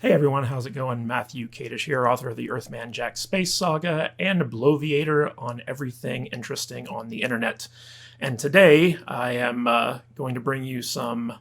Hey everyone, how's it going? Matthew Kadish here, author of the Earthman Jack Space Saga and Bloviator on everything interesting on the internet. And today I am going to bring you some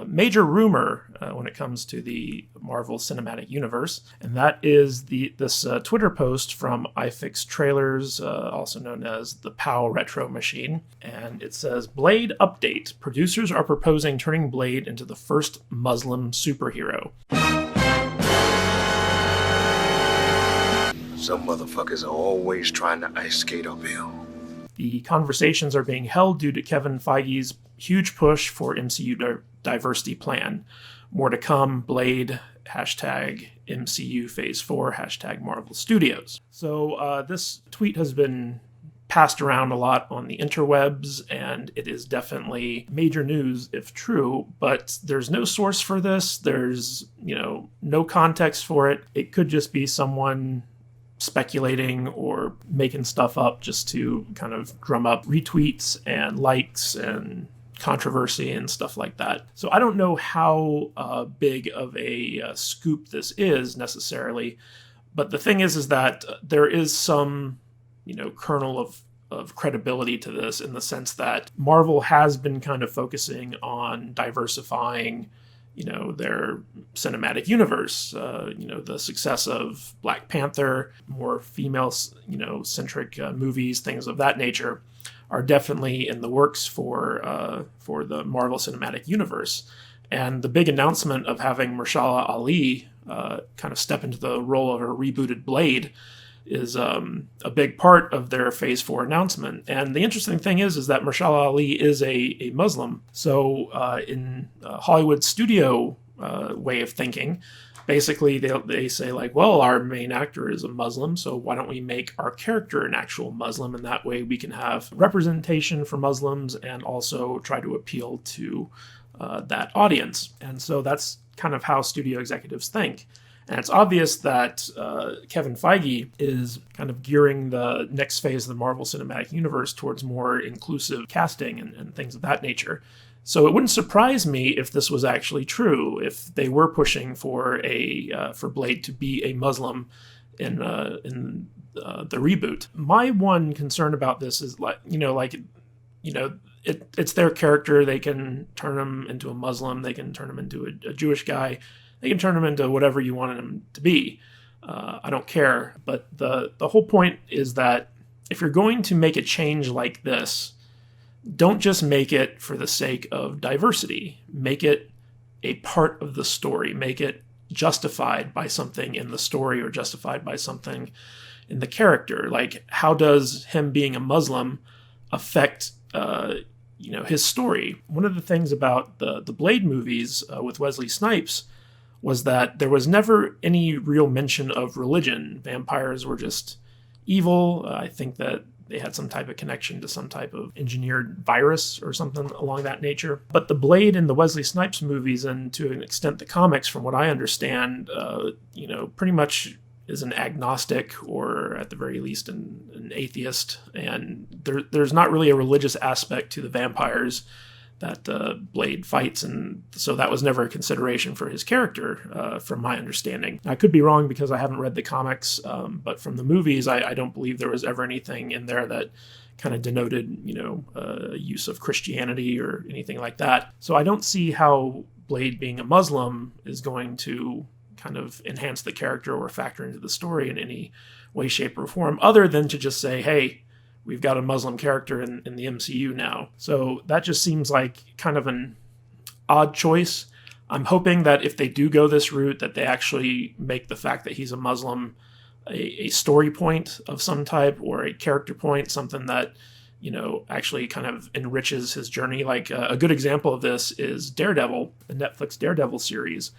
major rumor when it comes to the Marvel Cinematic Universe, and that is this Twitter post from iFix Trailers, also known as the POW Retro Machine, and it says, Blade update. Producers are proposing turning Blade into the first Muslim superhero. Some motherfuckers are always trying to ice skate uphill. The conversations are being held due to Kevin Feige's huge push for MCU diversity plan. More to come, Blade, hashtag MCU Phase 4, hashtag Marvel Studios. So this tweet has been passed around a lot on the interwebs, and it is definitely major news if true, but there's no source for this. There's, no context for it. It could just be someone speculating or making stuff up just to kind of drum up retweets and likes and controversy and stuff like that. So I don't know how big of a scoop this is necessarily, but the thing is that there is some, kernel of credibility to this in the sense that Marvel has been kind of focusing on diversifying their cinematic universe, the success of Black Panther, more female, centric movies, things of that nature are definitely in the works for the Marvel Cinematic Universe. And the big announcement of having Mahershala Ali kind of step into the role of a rebooted Blade is a big part of their Phase 4 announcement. And the interesting thing is that Mahershala Ali is a Muslim. So in Hollywood studio way of thinking, basically they say like, well, our main actor is a Muslim, so why don't we make our character an actual Muslim? And that way we can have representation for Muslims and also try to appeal to that audience. And so that's kind of how studio executives think. And it's obvious that Kevin Feige is kind of gearing the next phase of the Marvel Cinematic Universe towards more inclusive casting and things of that nature. So it wouldn't surprise me if this was actually true, if they were pushing for for Blade to be a Muslim in the reboot. My one concern about this is it's their character. They can turn him into a Muslim. They can turn him into a Jewish guy. They can turn him into whatever you want him to be. I don't care. But the whole point is that if you're going to make a change like this, don't just make it for the sake of diversity. Make it a part of the story. Make it justified by something in the story or justified by something in the character. Like, how does him being a Muslim affect his story? One of the things about the Blade movies with Wesley Snipes was that there was never any real mention of religion. Vampires were just evil. I think that they had some type of connection to some type of engineered virus or something along that nature. But the Blade in the Wesley Snipes movies, and to an extent the comics, from what I understand, pretty much is an agnostic, or at the very least an atheist. And there's not really a religious aspect to the vampires that Blade fights, and so that was never a consideration for his character, from my understanding. I could be wrong because I haven't read the comics, but from the movies, I don't believe there was ever anything in there that kind of denoted, use of Christianity or anything like that. So I don't see how Blade being a Muslim is going to kind of enhance the character or factor into the story in any way, shape, or form, other than to just say, hey, we've got a Muslim character in the MCU now. So that just seems like kind of an odd choice. I'm hoping that if they do go this route, that they actually make the fact that he's a Muslim a story point of some type, or a character point, something that, actually kind of enriches his journey. Like a good example of this is Daredevil, the Netflix Daredevil series,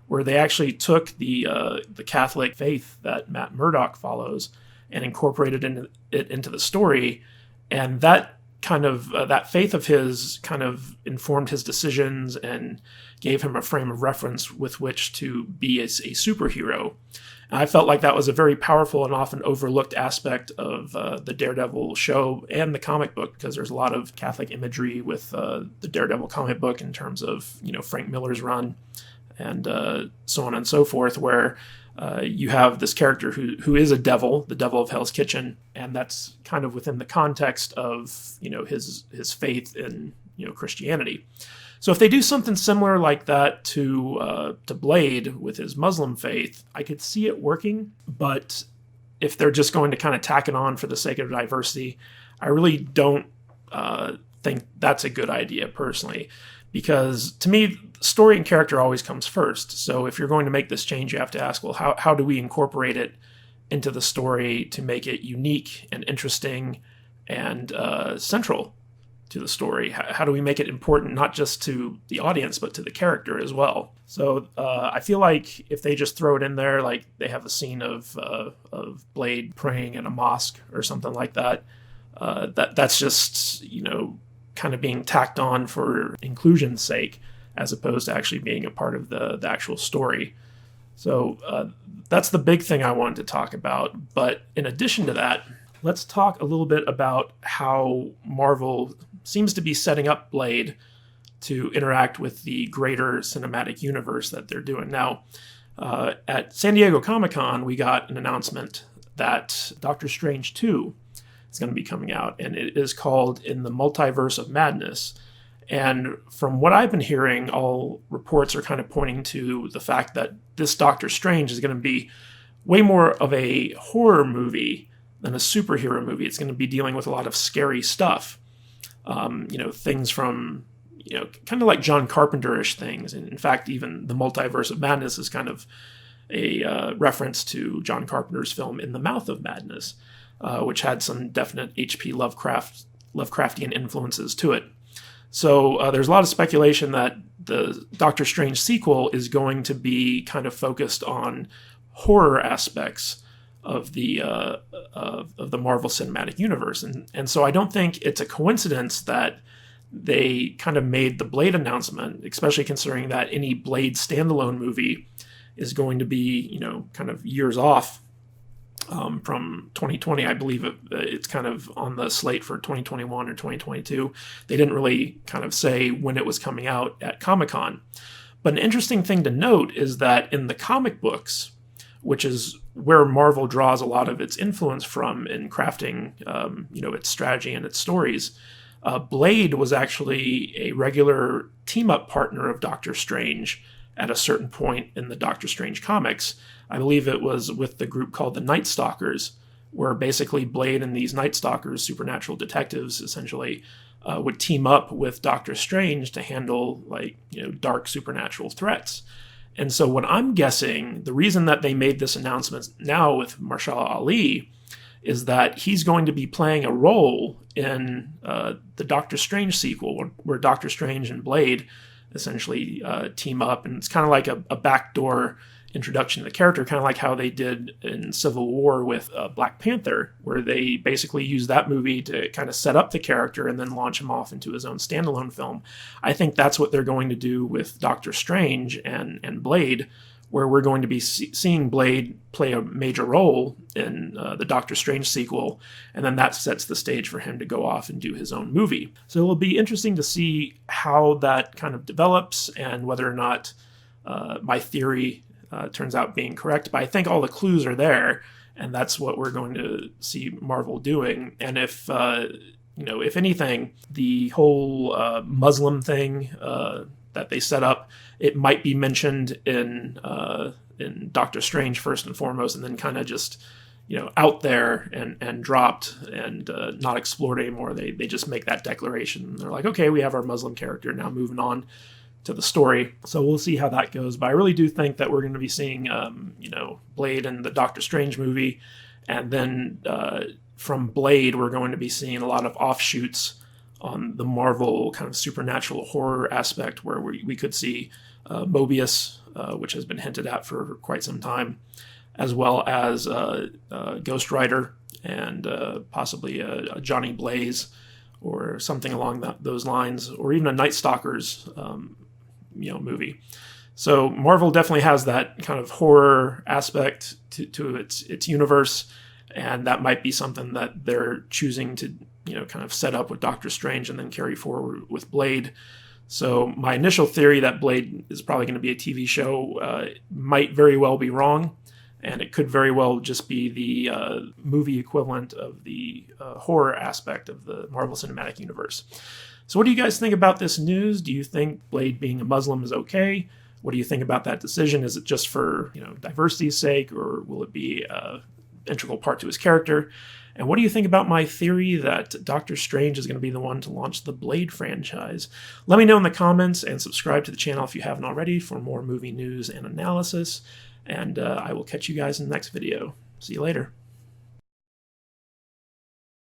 where they actually took the Catholic faith that Matt Murdock follows and incorporated it into the story, and that kind of that faith of his kind of informed his decisions and gave him a frame of reference with which to be a superhero. And I felt like that was a very powerful and often overlooked aspect of the Daredevil show and the comic book, because there's a lot of Catholic imagery with the Daredevil comic book in terms of Frank Miller's run. and so on and so forth, where you have this character who is a devil, the devil of Hell's Kitchen, and that's kind of within the context of his faith in Christianity. So if they do something similar like that to Blade with his Muslim faith, I could see it working. But if they're just going to kind of tack it on for the sake of diversity, I really don't think that's a good idea personally. Because to me, story and character always comes first. So if you're going to make this change, you have to ask, well, how do we incorporate it into the story to make it unique and interesting and central to the story? How do we make it important, not just to the audience, but to the character as well? So I feel like if they just throw it in there, like they have a scene of Blade praying in a mosque or something like that, that's just, kind of being tacked on for inclusion's sake, as opposed to actually being a part of the actual story. So that's the big thing I wanted to talk about. But in addition to that, let's talk a little bit about how Marvel seems to be setting up Blade to interact with the greater cinematic universe that they're doing. Now, at San Diego Comic-Con, we got an announcement that Doctor Strange 2 is going to be coming out, and it is called In the Multiverse of Madness. And from what I've been hearing, all reports are kind of pointing to the fact that this Doctor Strange is going to be way more of a horror movie than a superhero movie. It's going to be dealing with a lot of scary stuff. Things from, kind of like John Carpenter-ish things. And in fact, even the Multiverse of Madness is kind of a reference to John Carpenter's film In the Mouth of Madness, which had some definite H.P. Lovecraftian influences to it. So there's a lot of speculation that the Doctor Strange sequel is going to be kind of focused on horror aspects of the Marvel Cinematic Universe, and so I don't think it's a coincidence that they kind of made the Blade announcement, especially considering that any Blade standalone movie is going to be kind of years off from 2020. I believe it's kind of on the slate for 2021 or 2022. They didn't really kind of say when it was coming out at Comic-Con. But an interesting thing to note is that in the comic books, which is where Marvel draws a lot of its influence from in crafting, its strategy and its stories, Blade was actually a regular team-up partner of Doctor Strange at a certain point in the Doctor Strange comics. I believe it was with the group called the Night Stalkers, where basically Blade and these Night Stalkers, supernatural detectives essentially, would team up with Doctor Strange to handle dark supernatural threats. And so what I'm guessing, the reason that they made this announcement now with Mahershala Ali is that he's going to be playing a role in the Doctor Strange sequel, where Doctor Strange and Blade essentially team up. And it's kind of like a backdoor introduction to the character, kind of like how they did in Civil War with Black Panther, where they basically used that movie to kind of set up the character and then launch him off into his own standalone film. I think that's what they're going to do with Doctor Strange and Blade, where we're going to be seeing Blade play a major role in the Doctor Strange sequel, and then that sets the stage for him to go off and do his own movie. So it'll be interesting to see how that kind of develops and whether or not my theory turns out being correct. But I think all the clues are there, and that's what we're going to see Marvel doing. And if anything, the whole Muslim thing that they set up, it might be mentioned in Doctor Strange first and foremost, and then kind of just out there and dropped and not explored anymore. They just make that declaration. They're like, okay, we have our Muslim character, now moving on to the story. So we'll see how that goes. But I really do think that we're going to be seeing Blade in the Doctor Strange movie, and then from Blade we're going to be seeing a lot of offshoots on the Marvel kind of supernatural horror aspect, where we could see Mobius, which has been hinted at for quite some time, as well as Ghost Rider and possibly a Johnny Blaze or something along those lines, or even a Night Stalkers movie. So Marvel definitely has that kind of horror aspect to its universe, and that might be something that they're choosing to kind of set up with Doctor Strange and then carry forward with Blade. So my initial theory that Blade is probably going to be a TV show might very well be wrong, and it could very well just be the movie equivalent of the horror aspect of the Marvel Cinematic Universe. So what do you guys think about this news? Do you think Blade being a Muslim is okay? What do you think about that decision? Is it just for diversity's sake, or will it be an integral part to his character? And what do you think about my theory that Doctor Strange is going to be the one to launch the Blade franchise? Let me know in the comments, and subscribe to the channel if you haven't already for more movie news and analysis. And I will catch you guys in the next video. See you later.